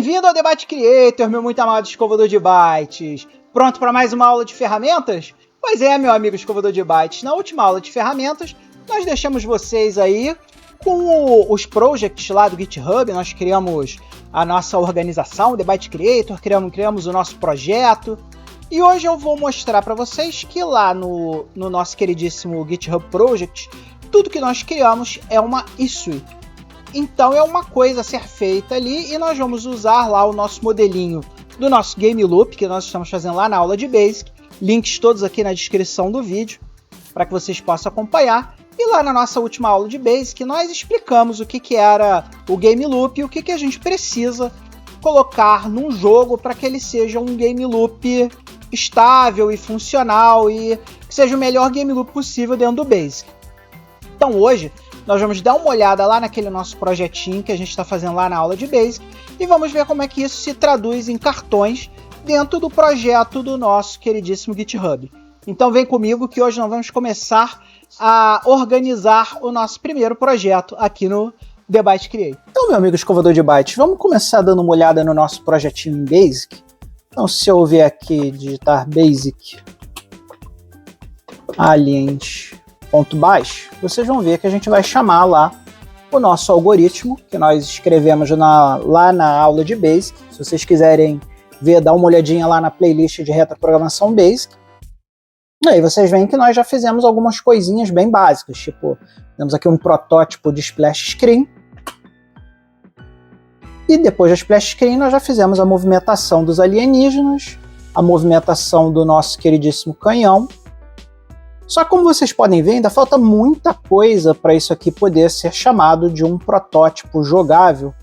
Bem-vindo ao Debate Creator, meu muito amado escovador de bytes. Pronto para mais uma aula de ferramentas? Pois é, meu amigo escovador de bytes. Na última aula de ferramentas, nós deixamos vocês aí com os projects lá do GitHub. Nós criamos a nossa organização, o Debate Creator, criamos o nosso projeto. E hoje eu vou mostrar para vocês que lá no nosso queridíssimo GitHub Project, tudo que nós criamos é uma issue. Então é uma coisa a ser feita ali e nós vamos usar lá o nosso modelinho do nosso Game Loop, que nós estamos fazendo lá na aula de Basic. Links todos aqui na descrição do vídeo, para que vocês possam acompanhar. E lá na nossa última aula de Basic, nós explicamos o que era o Game Loop e o que a gente precisa colocar num jogo para que ele seja um Game Loop estável e funcional e que seja o melhor Game Loop possível dentro do Basic. Então hoje nós vamos dar uma olhada lá naquele nosso projetinho que a gente está fazendo lá na aula de Basic e vamos ver como é que isso se traduz em cartões dentro do projeto do nosso queridíssimo GitHub. Então vem comigo que hoje nós vamos começar a organizar o nosso primeiro projeto aqui no Debate Creator. Então, meu amigo escovador de bytes, vamos começar dando uma olhada no nosso projetinho em Basic. Então, se eu vier aqui digitar Basic aliens.bash, vocês vão ver que a gente vai chamar lá o nosso algoritmo, que nós escrevemos lá na aula de Basic. Se vocês quiserem ver, dá uma olhadinha lá na playlist de retroprogramação Basic. E aí vocês veem que nós já fizemos algumas coisinhas bem básicas, tipo, temos aqui um protótipo de splash screen. E depois da splash screen nós já fizemos a movimentação dos alienígenas, a movimentação do nosso queridíssimo canhão. Só que como vocês podem ver, ainda falta muita coisa para isso aqui poder ser chamado de um protótipo jogável.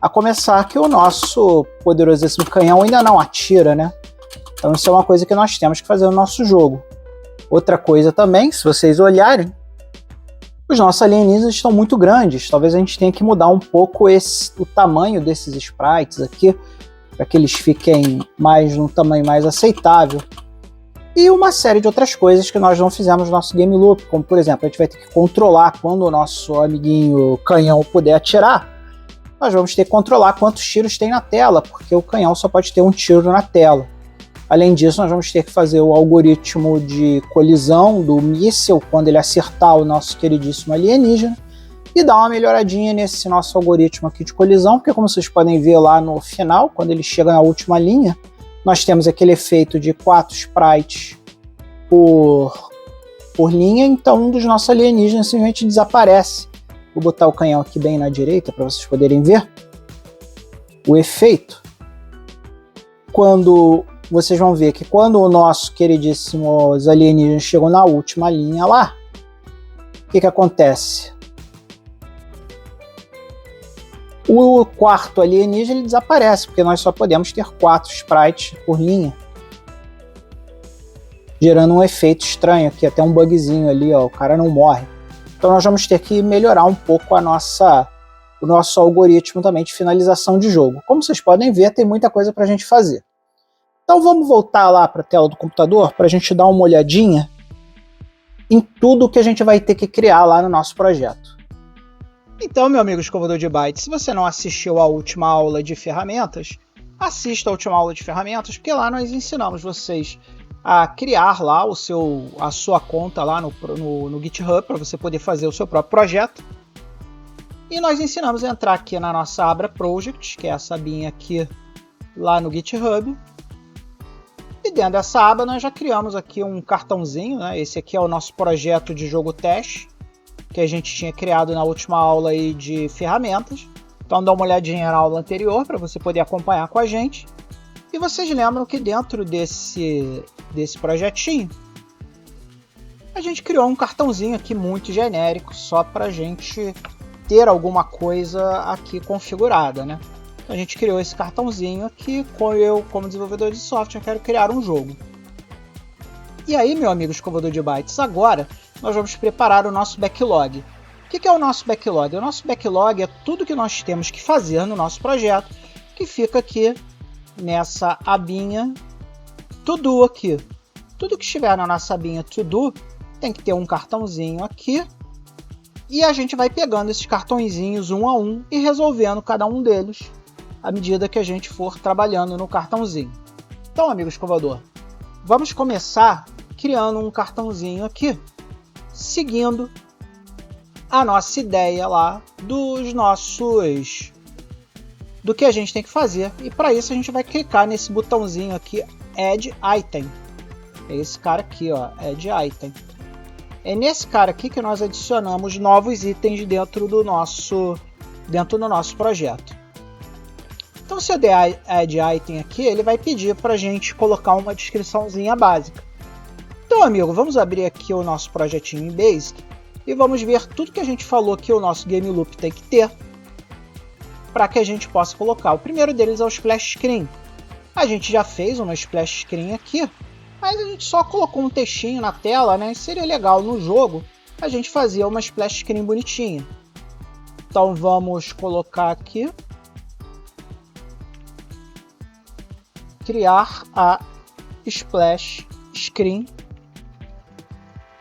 A começar que o nosso poderosíssimo canhão ainda não atira, né? Então isso é uma coisa que nós temos que fazer no nosso jogo. Outra coisa também, se vocês olharem, os nossos alienígenas estão muito grandes. Talvez a gente tenha que mudar um pouco o tamanho desses sprites aqui, para que eles fiquem num tamanho mais aceitável. E uma série de outras coisas que nós não fizemos no nosso Game Loop, como por exemplo, a gente vai ter que controlar quando o nosso amiguinho canhão puder atirar, nós vamos ter que controlar quantos tiros tem na tela, porque o canhão só pode ter um tiro na tela. Além disso, nós vamos ter que fazer o algoritmo de colisão do míssil quando ele acertar o nosso queridíssimo alienígena e dar uma melhoradinha nesse nosso algoritmo aqui de colisão, porque como vocês podem ver lá no final, quando ele chega na última linha, nós temos aquele efeito de 4 sprites por linha, então um dos nossos alienígenas simplesmente desaparece. Vou botar o canhão aqui bem na direita para vocês poderem ver o efeito. Vocês vão ver que quando o nosso queridíssimos alienígenas chegam na última linha lá, o que acontece? O quarto alienígena ele desaparece, porque nós só podemos ter 4 sprites por linha, gerando um efeito estranho aqui, até um bugzinho ali, ó, o cara não morre. Então nós vamos ter que melhorar um pouco o nosso algoritmo também de finalização de jogo. Como vocês podem ver, tem muita coisa para a gente fazer. Então vamos voltar lá para a tela do computador para a gente dar uma olhadinha em tudo que a gente vai ter que criar lá no nosso projeto. Então, meu amigo escovador de bytes, se você não assistiu à última aula de ferramentas, assista a última aula de ferramentas, porque lá nós ensinamos vocês a criar lá a sua conta lá no GitHub para você poder fazer o seu próprio projeto. E nós ensinamos a entrar aqui na nossa aba Project, que é essa abinha aqui lá no GitHub. E dentro dessa aba nós já criamos aqui um cartãozinho, né? Esse aqui é o nosso projeto de jogo teste, que a gente tinha criado na última aula aí de ferramentas. Então dá uma olhadinha na aula anterior para você poder acompanhar com a gente. E vocês lembram que dentro desse projetinho, a gente criou um cartãozinho aqui muito genérico, só para a gente ter alguma coisa aqui configurada, né? A gente criou esse cartãozinho aqui, eu, como desenvolvedor de software, quero criar um jogo. E aí, meu amigo escovador de bytes, agora nós vamos preparar o nosso backlog. O que é o nosso backlog? O nosso backlog é tudo que nós temos que fazer no nosso projeto, que fica aqui nessa abinha To Do aqui. Tudo que estiver na nossa abinha To Do tem que ter um cartãozinho aqui. E a gente vai pegando esses cartõezinhos um a um e resolvendo cada um deles à medida que a gente for trabalhando no cartãozinho. Então, amigo escovador, vamos começar criando um cartãozinho aqui, seguindo a nossa ideia lá do que a gente tem que fazer. E para isso a gente vai clicar nesse botãozinho aqui, Add Item. É esse cara aqui, ó, Add Item. É nesse cara aqui que nós adicionamos novos itens dentro do nosso projeto. Então, se eu der Add Item aqui, ele vai pedir para a gente colocar uma descriçãozinha básica. Então, amigo, vamos abrir aqui o nosso projetinho em Basic e vamos ver tudo que a gente falou que o nosso Game Loop tem que ter para que a gente possa colocar. O primeiro deles é o Splash Screen. A gente já fez uma Splash Screen aqui, mas a gente só colocou um textinho na tela, né? Seria legal no jogo a gente fazer uma Splash Screen bonitinha. Então vamos colocar aqui, criar a Splash Screen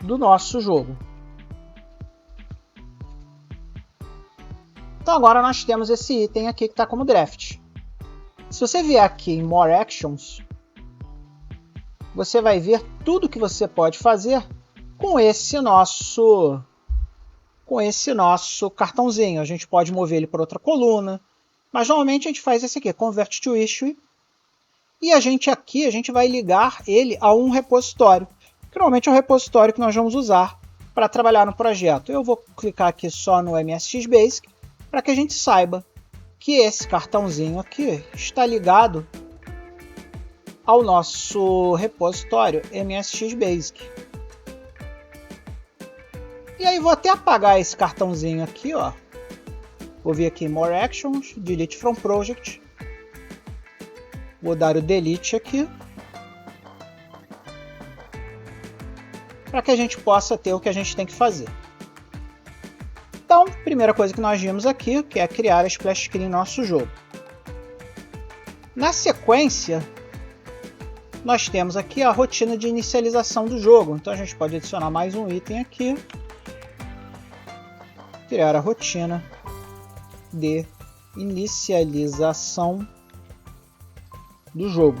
do nosso jogo. Então agora nós temos esse item aqui que está como draft. Se você vier aqui em More Actions, você vai ver tudo que você pode fazer com esse nosso cartãozinho. A gente pode mover ele para outra coluna, mas normalmente a gente faz esse aqui, Convert to Issue, e a gente vai ligar ele a um repositório, que normalmente é o repositório que nós vamos usar para trabalhar no projeto. Eu vou clicar aqui só no MSX Basic, para que a gente saiba que esse cartãozinho aqui está ligado ao nosso repositório MSX Basic. E aí vou até apagar esse cartãozinho aqui, ó. Vou vir aqui em More Actions, Delete from Project. Vou dar o Delete aqui, para que a gente possa ter o que a gente tem que fazer. Então, primeira coisa que nós vimos aqui, que é criar a Splash Screen no nosso jogo. Na sequência, nós temos aqui a rotina de inicialização do jogo. Então a gente pode adicionar mais um item aqui. Criar a rotina de inicialização do jogo.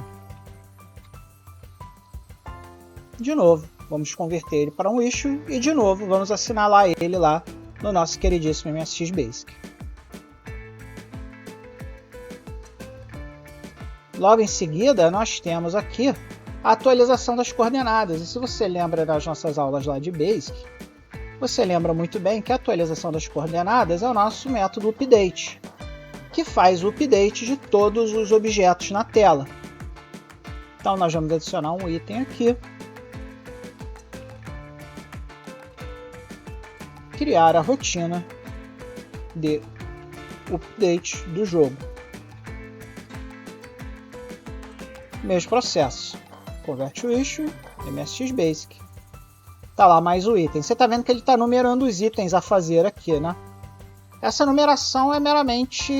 De novo, vamos converter ele para um issue e de novo vamos assinalar ele lá no nosso queridíssimo MSX Basic. Logo em seguida, nós temos aqui a atualização das coordenadas. E se você lembra das nossas aulas lá de Basic, você lembra muito bem que a atualização das coordenadas é o nosso método update, que faz o update de todos os objetos na tela. Então nós vamos adicionar um item aqui. Criar a rotina de update do jogo. Mesmo processo. Convert to Issue, MSX Basic. Tá lá mais o item. Você tá vendo que ele está numerando os itens a fazer aqui, né? Essa numeração é meramente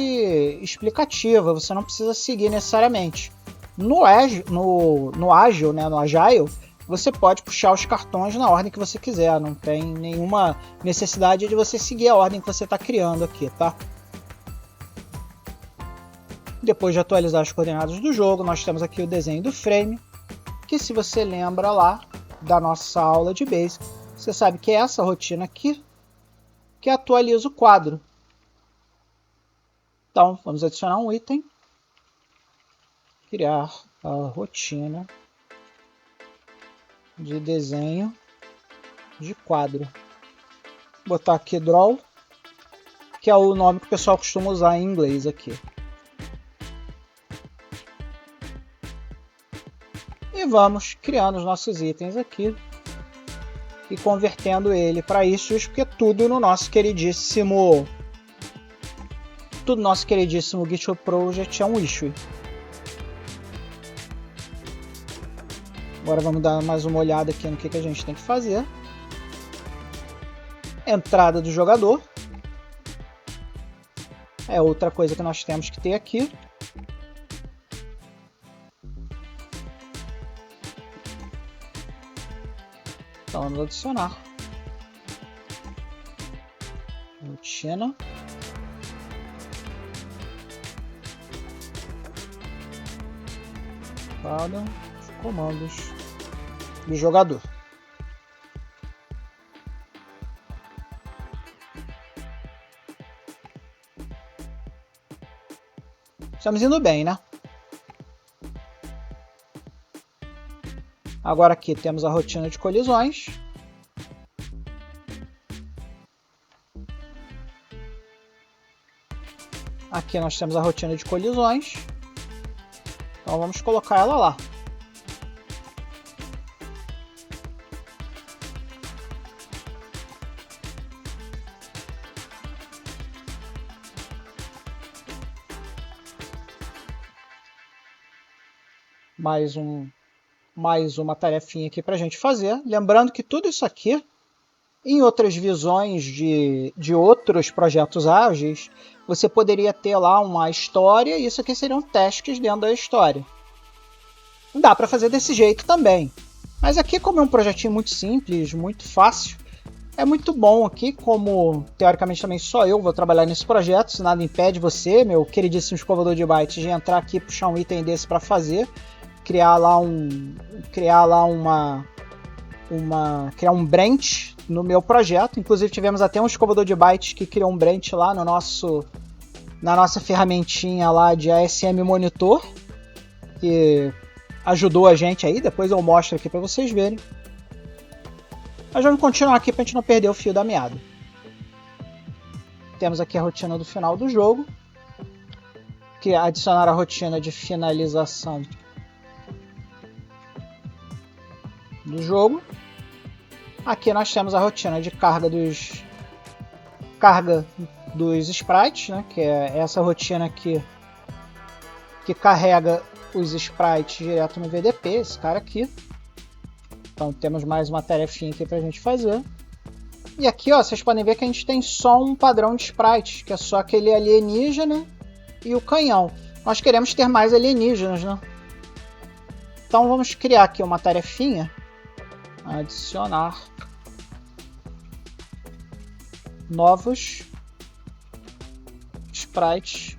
explicativa, você não precisa seguir necessariamente. No Agile, né, no Agile, você pode puxar os cartões na ordem que você quiser, não tem nenhuma necessidade de você seguir a ordem que você está criando aqui, tá? Depois de atualizar as coordenadas do jogo, nós temos aqui o desenho do frame, que se você lembra lá da nossa aula de Basic, você sabe que é essa rotina aqui que atualiza o quadro. Então, vamos adicionar um item, criar a rotina de desenho de quadro. Vou botar aqui Draw, que é o nome que o pessoal costuma usar em inglês aqui. E vamos criando os nossos itens aqui e convertendo ele para issues, porque tudo no nosso queridíssimo GitHub Project é um issue. Agora vamos dar mais uma olhada aqui no que a gente tem que fazer. Entrada do jogador. É outra coisa que nós temos que ter aqui. Então vamos adicionar. Rotina para os comandos do jogador. Estamos indo bem, né? Agora aqui temos a rotina de colisões. Aqui nós temos a rotina de colisões. Então vamos colocar ela lá. Mais uma tarefinha aqui para a gente fazer. Lembrando que tudo isso aqui, em outras visões de outros projetos ágeis, você poderia ter lá uma história e isso aqui seriam tasks dentro da história. Dá para fazer desse jeito também. Mas aqui, como é um projetinho muito simples, muito fácil, é muito bom aqui, como teoricamente também só eu vou trabalhar nesse projeto, se nada impede você, meu queridíssimo escovador de bytes, de entrar aqui e puxar um item desse para fazer, criar um branch no meu projeto. Inclusive tivemos até um escovador de bytes que criou um branch lá na nossa ferramentinha lá de ASM Monitor, que ajudou a gente aí, depois eu mostro aqui para vocês verem. Mas vamos continuar aqui para a gente não perder o fio da meada. Temos aqui a rotina do final do jogo, que é adicionar a rotina de finalização do jogo. Aqui nós temos a rotina de carga dos sprites, né? Que é essa rotina aqui que carrega os sprites direto no VDP, esse cara aqui. Então temos mais uma tarefinha aqui para a gente fazer. E aqui, ó, vocês podem ver que a gente tem só um padrão de sprites, que é só aquele alienígena e o canhão. Nós queremos ter mais alienígenas, né? Então vamos criar aqui uma tarefinha. Adicionar novos sprites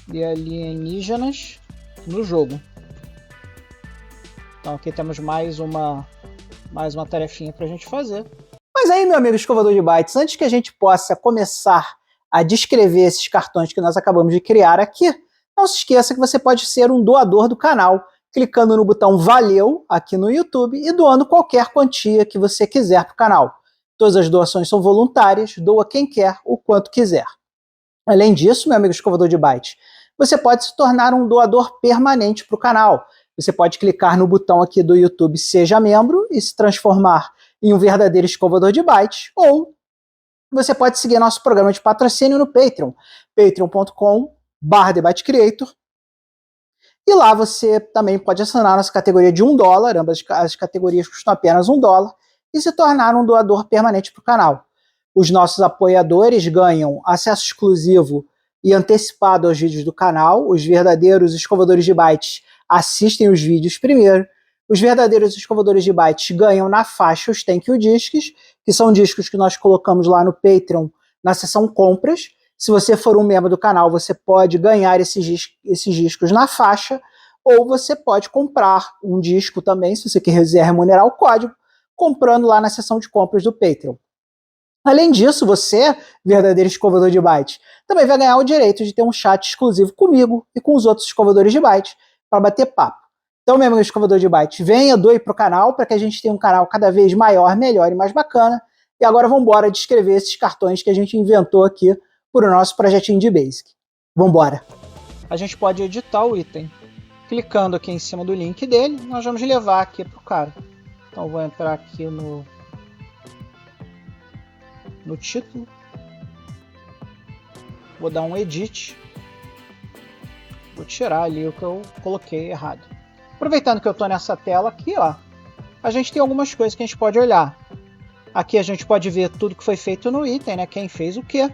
de alienígenas no jogo. Então aqui temos mais uma tarefinha para a gente fazer. Mas aí, meu amigo escovador de bytes, antes que a gente possa começar a descrever esses cartões que nós acabamos de criar aqui, não se esqueça que você pode ser um doador do canal, clicando no botão Valeu aqui no YouTube e doando qualquer quantia que você quiser para o canal. Todas as doações são voluntárias, doa quem quer, o quanto quiser. Além disso, meu amigo escovador de bytes, você pode se tornar um doador permanente para o canal. Você pode clicar no botão aqui do YouTube Seja Membro e se transformar em um verdadeiro escovador de bytes, ou você pode seguir nosso programa de patrocínio no Patreon, patreon.com/TheByteCreator. E lá você também pode assinar a nossa categoria de $1, ambas as categorias custam apenas $1, e se tornar um doador permanente para o canal. Os nossos apoiadores ganham acesso exclusivo e antecipado aos vídeos do canal. Os verdadeiros escovadores de bytes assistem os vídeos primeiro. Os verdadeiros escovadores de bytes ganham na faixa os Thank You Discs, que são discos que nós colocamos lá no Patreon, na seção compras. Se você for um membro do canal, você pode ganhar esses discos na faixa, ou você pode comprar um disco também, se você quiser remunerar o código, comprando lá na seção de compras do Patreon. Além disso, você, verdadeiro escovador de bytes, também vai ganhar o direito de ter um chat exclusivo comigo e com os outros escovadores de bytes para bater papo. Então, meu amigo escovador de bytes, venha, doe para o canal para que a gente tenha um canal cada vez maior, melhor e mais bacana. E agora vamos embora descrever esses cartões que a gente inventou aqui para o nosso projetinho de Basic. Vamos embora. A gente pode editar o item. Clicando aqui em cima do link dele, nós vamos levar aqui para o cara. Então, eu vou entrar aqui no título. Vou dar um edit. Vou tirar ali o que eu coloquei errado. Aproveitando que eu estou nessa tela aqui, ó, a gente tem algumas coisas que a gente pode olhar. Aqui a gente pode ver tudo que foi feito no item, né? Quem fez o quê.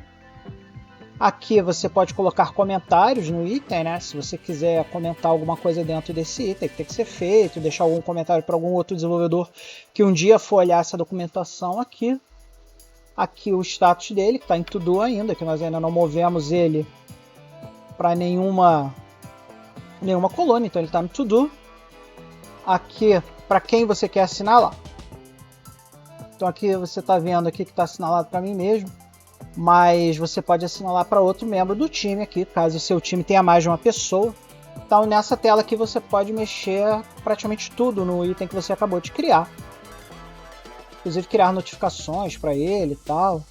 Aqui você pode colocar comentários no item, né? Se você quiser comentar alguma coisa dentro desse item que tem que ser feito, deixar algum comentário para algum outro desenvolvedor que um dia for olhar essa documentação aqui. Aqui o status dele, que está em To Do ainda, que nós ainda não movemos ele para nenhuma coluna, então ele está no To Do. aqui para quem você quer assinalar. Então aqui você está vendo aqui que está assinalado para mim mesmo, mas você pode assinalar para outro membro do time aqui, caso o seu time tenha mais de uma pessoa. Então nessa tela aqui você pode mexer praticamente tudo no item que você acabou de criar. Inclusive criar notificações para ele e tal.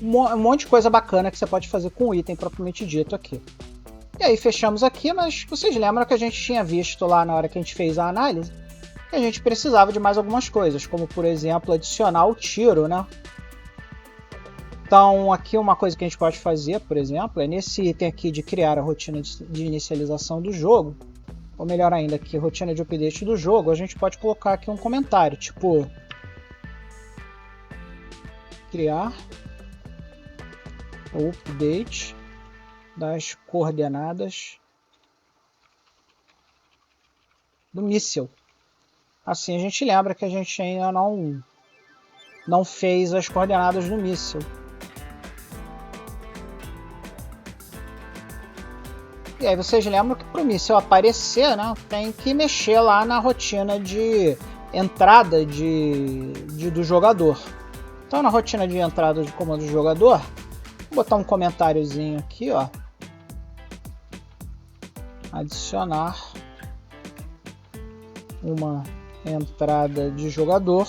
Um monte de coisa bacana que você pode fazer com o item propriamente dito aqui. E aí fechamos aqui, mas vocês lembram que a gente tinha visto lá na hora que a gente fez a análise que a gente precisava de mais algumas coisas, como por exemplo adicionar o tiro, né? Então aqui uma coisa que a gente pode fazer, por exemplo, é nesse item aqui de criar a rotina de inicialização do jogo, ou melhor ainda, aqui rotina de update do jogo, a gente pode colocar aqui um comentário, tipo criar o update das coordenadas do míssil. Assim a gente lembra que a gente ainda não fez as coordenadas do míssil. E aí vocês lembram que para o míssil aparecer, né, tem que mexer lá na rotina de entrada do jogador. Então na rotina de entrada de comando do jogador, vou botar um comentáriozinho aqui, ó. Adicionar uma entrada de jogador,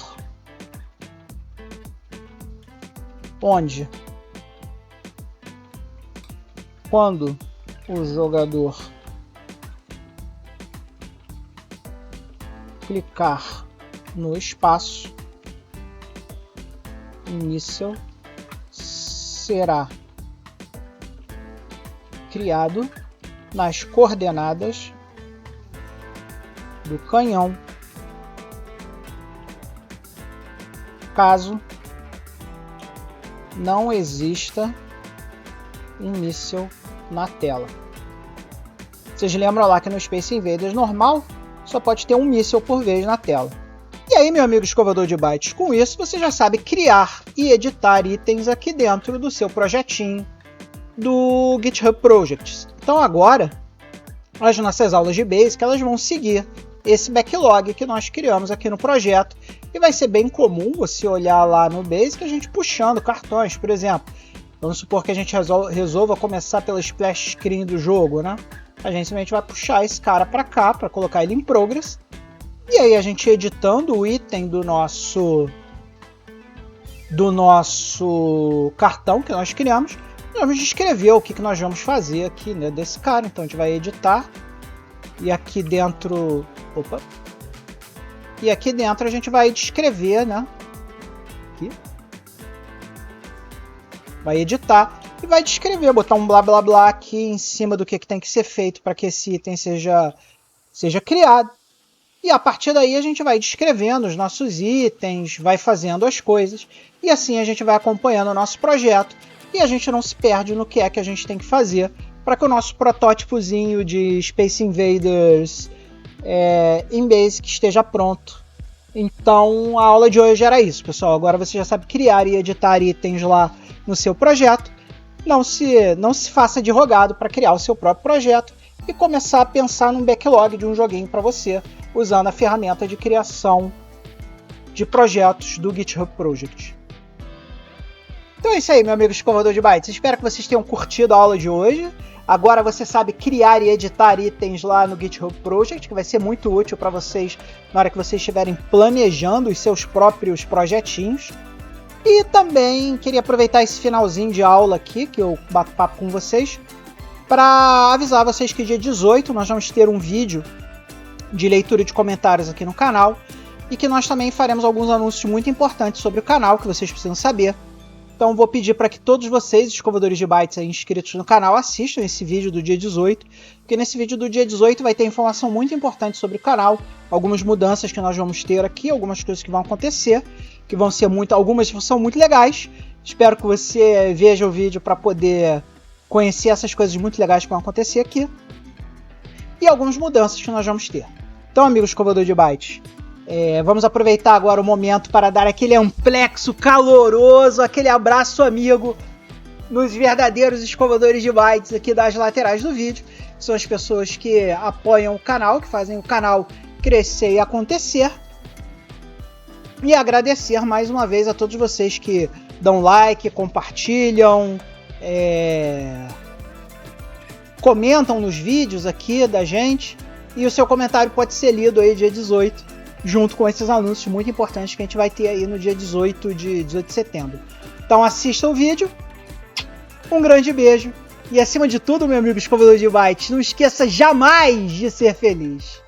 onde quando o jogador clicar no espaço, o míssil será criado nas coordenadas do canhão, caso não exista um míssil na tela. Vocês lembram lá que no Space Invaders normal só pode ter um míssil por vez na tela. E aí, meu amigo escovador de bytes, com isso você já sabe criar e editar itens aqui dentro do seu projetinho do GitHub Projects. Então agora, as nossas aulas de Basic elas vão seguir esse backlog que nós criamos aqui no projeto. E vai ser bem comum você olhar lá no Basic a gente puxando cartões, por exemplo. Vamos supor que a gente resolva começar pela splash screen do jogo, né? A gente simplesmente vai puxar esse cara para cá, para colocar ele em progress. E aí a gente editando o item do nosso cartão que nós criamos, nós vamos descrever o que nós vamos fazer aqui, né, desse cara. Então a gente vai editar e aqui dentro, e aqui dentro a gente vai descrever, né? Aqui. Vai editar e vai descrever, botar um blá blá blá aqui em cima do que tem que ser feito para que esse item seja criado. E a partir daí a gente vai descrevendo os nossos itens, vai fazendo as coisas e assim a gente vai acompanhando o nosso projeto e a gente não se perde no que é que a gente tem que fazer para que o nosso protótipozinho de Space Invaders em Basic esteja pronto. Então a aula de hoje era isso, pessoal. Agora você já sabe criar e editar itens lá no seu projeto. Não se faça de rogado para criar o seu próprio projeto e começar a pensar num backlog de um joguinho para você, usando a ferramenta de criação de projetos do GitHub Project. Então é isso aí, meu amigo escovador de bytes. Espero que vocês tenham curtido a aula de hoje. Agora você sabe criar e editar itens lá no GitHub Project, que vai ser muito útil para vocês na hora que vocês estiverem planejando os seus próprios projetinhos. E também queria aproveitar esse finalzinho de aula aqui, que eu bato papo com vocês, para avisar vocês que dia 18 nós vamos ter um vídeo de leitura de comentários aqui no canal e que nós também faremos alguns anúncios muito importantes sobre o canal que vocês precisam saber. Então vou pedir para que todos vocês, escovadores de bytes inscritos no canal, assistam esse vídeo do dia 18, porque nesse vídeo do dia 18 vai ter informação muito importante sobre o canal, algumas mudanças que nós vamos ter aqui, algumas coisas que vão acontecer, que vão ser algumas são muito legais. Espero que você veja o vídeo para poder conhecer essas coisas muito legais que vão acontecer aqui. E algumas mudanças que nós vamos ter. Então, amigos escovador de bytes, vamos aproveitar agora o momento para dar aquele amplexo caloroso, aquele abraço amigo nos verdadeiros escovadores de bytes aqui das laterais do vídeo. São as pessoas que apoiam o canal, que fazem o canal crescer e acontecer. E agradecer mais uma vez a todos vocês que dão like, compartilham, comentam nos vídeos aqui da gente. E o seu comentário pode ser lido aí dia 18, junto com esses anúncios muito importantes que a gente vai ter aí no dia 18 de setembro. Então assista o vídeo, um grande beijo. E acima de tudo, meu amigo escovador de bytes, não esqueça jamais de ser feliz.